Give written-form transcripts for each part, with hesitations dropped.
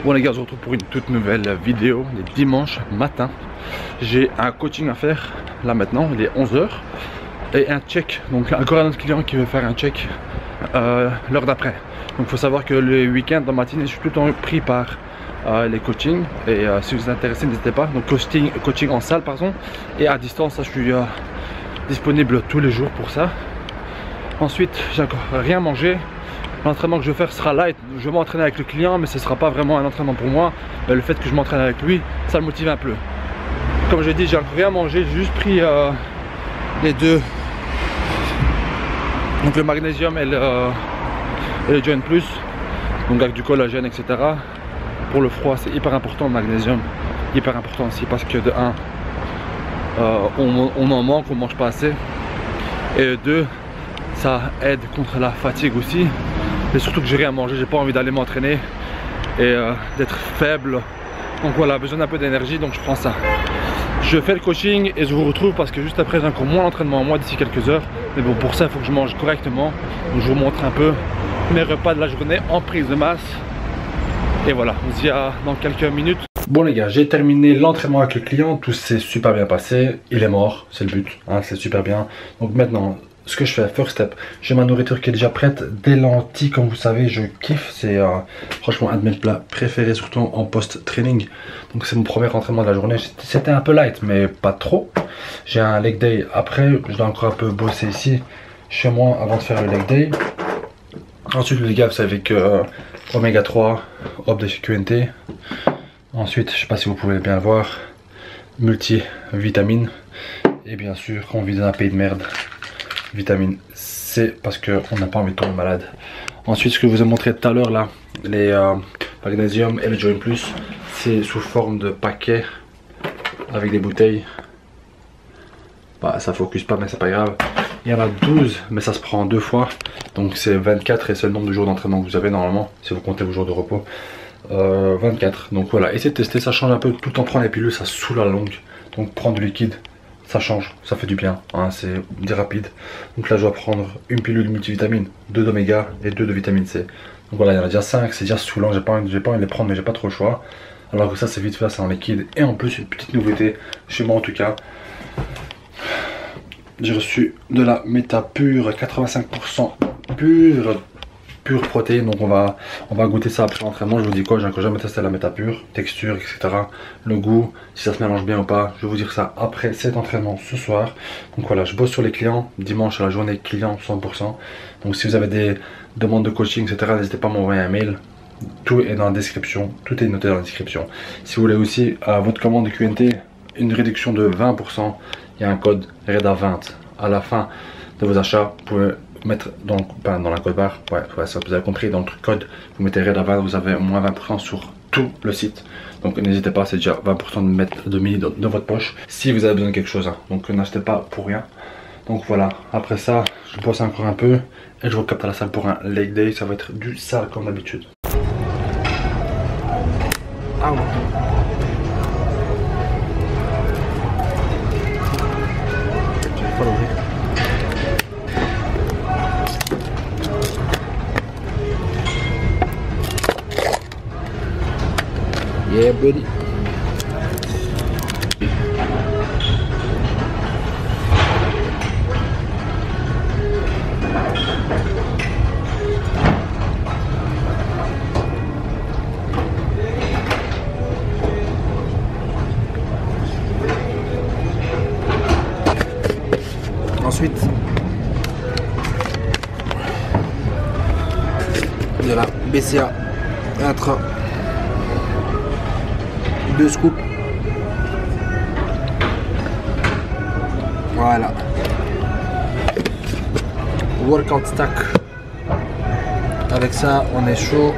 Bon les gars, on se retrouve pour une toute nouvelle vidéo. Il est dimanche matin. J'ai un coaching à faire là maintenant, il est 11 h. Et un check, donc encore un autre client qui veut faire un check l'heure d'après. Donc il faut savoir que le week-end dans matinée, je suis tout le temps pris par les coachings. Et si vous êtes intéressé, n'hésitez pas. Donc coaching en salle pardon. Et à distance, ça, je suis disponible tous les jours pour ça. Ensuite, j'ai encore rien mangé. L'entraînement que je vais faire sera light. Je vais m'entraîner avec le client, mais ce ne sera pas vraiment un entraînement pour moi. Le fait que je m'entraîne avec lui, ça le motive un peu. Comme je dis, j'ai encore rien mangé. J'ai juste pris les deux. Donc le magnésium et le Joint Plus. Donc avec du collagène, etc. Pour le froid, c'est hyper important le magnésium. Hyper important aussi parce que de 1, on en manque, on ne mange pas assez. Et de 2, ça aide contre la fatigue aussi. Et surtout que j'ai rien à manger, j'ai pas envie d'aller m'entraîner et d'être faible. Donc voilà, besoin d'un peu d'énergie, donc je prends ça. Je fais le coaching et je vous retrouve parce que juste après j'ai encore moins d'entraînement à moi d'ici quelques heures. Mais bon, pour ça il faut que je mange correctement. Donc je vous montre un peu mes repas de la journée en prise de masse. Et voilà, on se dit à dans quelques minutes. Bon les gars, j'ai terminé l'entraînement avec le client, tout s'est super bien passé. Il est mort, c'est le but, hein, c'est super bien. Donc maintenant, ce que je fais, first step, j'ai ma nourriture qui est déjà prête, des lentilles comme vous savez, je kiffe, c'est franchement un de mes plats préférés, surtout en post-training. Donc c'est mon premier entraînement de la journée, c'était un peu light mais pas trop. J'ai un leg day après, je dois encore un peu bosser ici, chez moi avant de faire le leg day. Ensuite les gars, vous savez que oméga 3, hop de QNT. Ensuite, je sais pas si vous pouvez bien le voir, multivitamines. Et bien sûr, on vit dans un pays de merde, vitamine C parce qu'on n'a pas envie de tomber malade. Ensuite, ce que je vous ai montré tout à l'heure là, les magnésium et le Joint Plus, c'est sous forme de paquets avec des bouteilles. Bah, ça focus pas mais c'est pas grave. Il y en a 12 mais ça se prend 2 fois. Donc c'est 24 et c'est le nombre de jours d'entraînement que vous avez normalement si vous comptez vos jours de repos. 24. Donc voilà, essayez de tester, ça change un peu. Tout le temps prendre les pilules, ça saoule à la longue. Donc prendre du liquide, ça change, ça fait du bien, hein, c'est rapide. Donc là je dois prendre une pilule de multivitamine, 2 d'oméga et 2 de vitamine C. Donc voilà, il y en a déjà 5, c'est déjà saoulant, j'ai pas envie de les prendre mais j'ai pas trop le choix. Alors que ça c'est vite fait, c'est en liquide. Et en plus une petite nouveauté, chez moi en tout cas, j'ai reçu de la méta pure, 85% pure protéine. Donc on va goûter ça après l'entraînement. Je vous dis quoi, j'ai encore jamais testé la méta pure, texture, etc. Le goût, si ça se mélange bien ou pas, je vais vous dire ça après cet entraînement ce soir. Donc voilà, je bosse sur les clients, dimanche à la journée client 100%. Donc si vous avez des demandes de coaching, etc., n'hésitez pas à m'envoyer un mail. Tout est dans la description, tout est noté dans la description. Si vous voulez aussi à votre commande de QNT une réduction de 20%, il y a un code REDA20 à la fin de vos achats. Vous pouvez mettre dans la code barre, ouais, ça vous avez compris, dans le code vous mettez REDA20, vous avez moins 20% sur tout le site. Donc n'hésitez pas, c'est déjà 20% de mis dans votre poche si vous avez besoin de quelque chose, hein. Donc n'achetez pas pour rien. Donc voilà, après ça je bosse encore un peu et je vous capte à la salle pour un leg day. Ça va être du sale comme d'habitude. Ah ouais. Yeah, buddy. Ensuite, de la BCA intra. 2 scoops. Voilà. Workout stack. Avec ça, on est chaud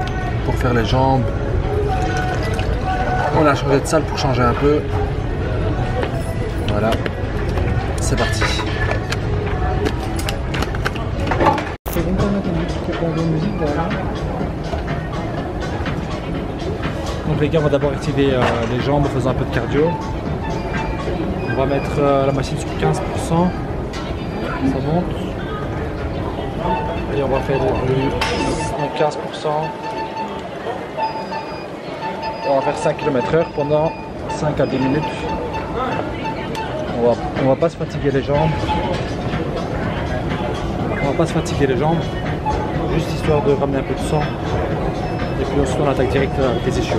pour faire les jambes. On a changé de salle pour changer un peu. Voilà. C'est parti. Donc les gars, on va d'abord activer les jambes en faisant un peu de cardio. On va mettre la machine sur 15%. Ça monte. Et on va faire du 15%. On va faire 5 km/h pendant 5 à 10 minutes. On va pas se fatiguer les jambes. Juste histoire de ramener un peu de sang. Et puis ensuite on attaque direct avec les ischios.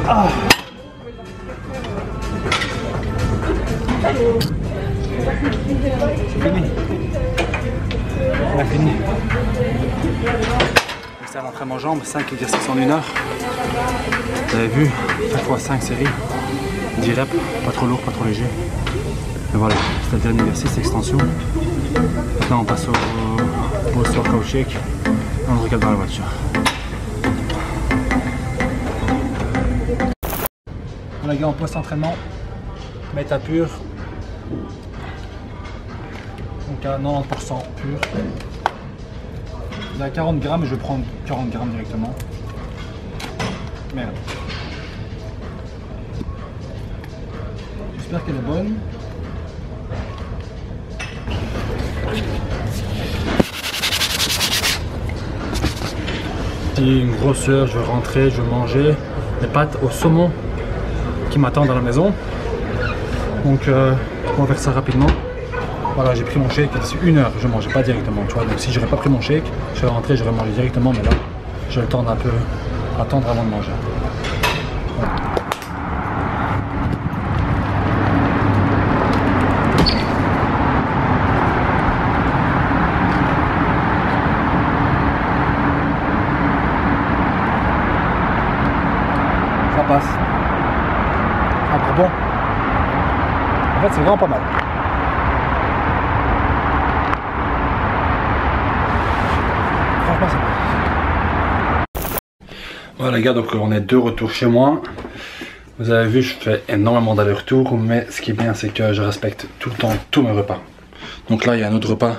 Ah. C'est fini. On a fini. C'est l'entraînement jambes, 5 exercices en 1 heure. Vous avez vu, 5 x 5 séries, 10 reps, pas trop lourd, pas trop léger. Et voilà, c'est le dernier exercice, extension. Maintenant on passe au workout shake et on le regarde dans la voiture. Voilà les gars, en post-entraînement, méta pur. Donc à 90% pur. Il y a 40 grammes et je vais prendre 40 grammes directement. Merde. J'espère qu'elle est bonne. Si une grosse heure, je vais rentrer, je vais manger des pâtes au saumon qui m'attendent à la maison. Donc on va faire ça rapidement. Voilà, j'ai pris mon shake et d'ici 1 heure, je ne mangeais pas directement, tu vois. Donc si j'aurais pas pris mon shake, je serais rentré, j'aurais mangé directement, mais là, j'ai le temps d'un peu attendre avant de manger. Voilà. Ça passe. Après bon. En fait, c'est vraiment pas mal. Voilà les gars, donc on est de retour chez moi. Vous avez vu, je fais énormément d'allers-retours, mais ce qui est bien, c'est que je respecte tout le temps tous mes repas. Donc là, il y a un autre repas,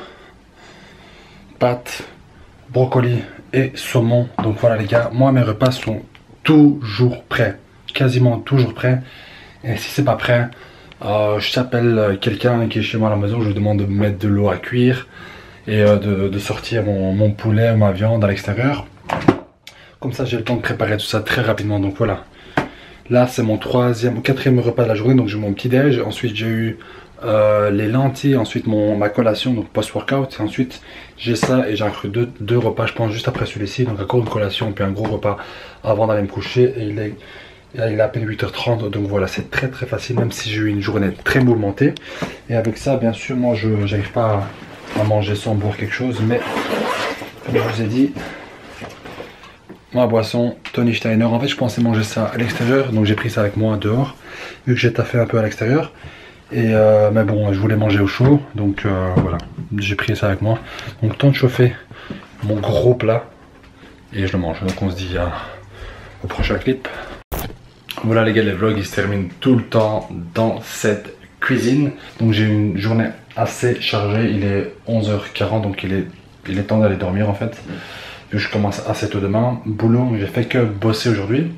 pâtes, brocoli et saumon. Donc voilà les gars, moi mes repas sont toujours prêts, quasiment toujours prêts. Et si c'est pas prêt, je t'appelle quelqu'un qui est chez moi à la maison, je lui demande de mettre de l'eau à cuire et de sortir mon poulet ou ma viande à l'extérieur. Comme ça j'ai le temps de préparer tout ça très rapidement. Donc voilà, là c'est mon 4e repas de la journée. Donc j'ai mon petit déj, ensuite j'ai eu les lentilles, ensuite ma collation, donc post-workout. Et ensuite j'ai ça et j'ai inclus deux repas je pense juste après celui-ci. Donc encore une collation puis un gros repas avant d'aller me coucher. Et Et là il est à peine 8h30, donc voilà, c'est très facile, même si j'ai eu une journée très mouvementée. Et avec ça, bien sûr, moi je n'arrive pas à manger sans boire quelque chose, mais comme je vous ai dit, ma boisson Tony Steiner, en fait je pensais manger ça à l'extérieur, donc j'ai pris ça avec moi dehors, vu que j'ai taffé un peu à l'extérieur. Et mais bon, je voulais manger au chaud, donc voilà, j'ai pris ça avec moi. Donc temps de chauffer mon gros plat et je le mange. Donc on se dit au prochain clip. Voilà les gars, les vlogs ils se terminent tout le temps dans cette cuisine. Donc j'ai une journée assez chargée, il est 11h40, donc il est temps d'aller dormir en fait. Vu que je commence assez tôt demain. Boulot, j'ai fait que bosser aujourd'hui,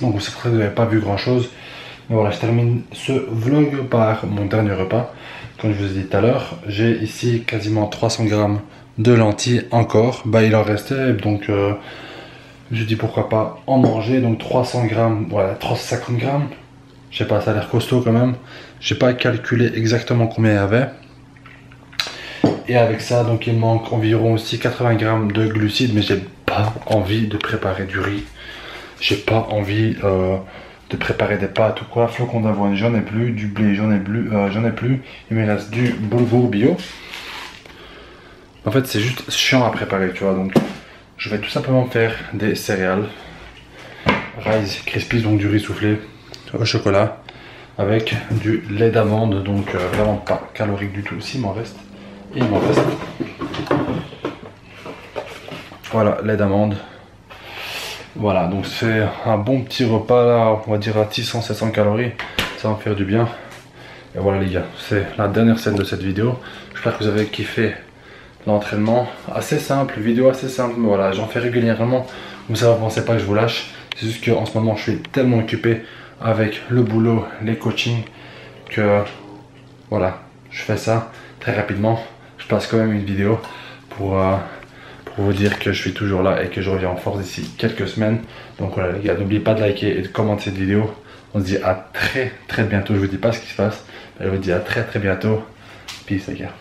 donc c'est pour ça que vous n'avez pas vu grand chose. Mais voilà, je termine ce vlog par mon dernier repas. Comme je vous ai dit tout à l'heure, j'ai ici quasiment 300 grammes de lentilles encore. Bah il en restait, donc je dis pourquoi pas en manger. Donc 300 grammes, voilà, 350 grammes. Je sais pas, ça a l'air costaud quand même. J'ai pas calculé exactement combien il y avait. Et avec ça, donc il manque environ aussi 80 grammes de glucides, mais j'ai pas envie de préparer du riz. J'ai pas envie de préparer des pâtes ou quoi. Flocons d'avoine, j'en ai plus. Du blé, j'en ai plus. Il me reste du boulgour bio. En fait, c'est juste chiant à préparer, tu vois. Donc, je vais tout simplement faire des céréales. Rice Krispies, donc du riz soufflé au chocolat. Avec du lait d'amande, donc vraiment pas calorique du tout. S'il m'en reste. Et il m'en reste. Voilà, lait d'amande. Voilà, donc c'est un bon petit repas là, on va dire à 600-700 calories. Ça va me faire du bien. Et voilà les gars, c'est la dernière scène de cette vidéo. J'espère que vous avez kiffé l'entraînement. Assez simple, vidéo assez simple, mais voilà, j'en fais régulièrement. Comme ça, vous ne pensez pas que je vous lâche. C'est juste qu'en ce moment, je suis tellement occupé avec le boulot, les coachings, que voilà, je fais ça très rapidement. Je passe quand même une vidéo pour vous dire que je suis toujours là et que je reviens en force d'ici quelques semaines. Donc voilà les gars, n'oubliez pas de liker et de commenter cette vidéo. On se dit à très bientôt. Je vous dis pas ce qui se passe, mais je vous dis à très bientôt. Peace les gars.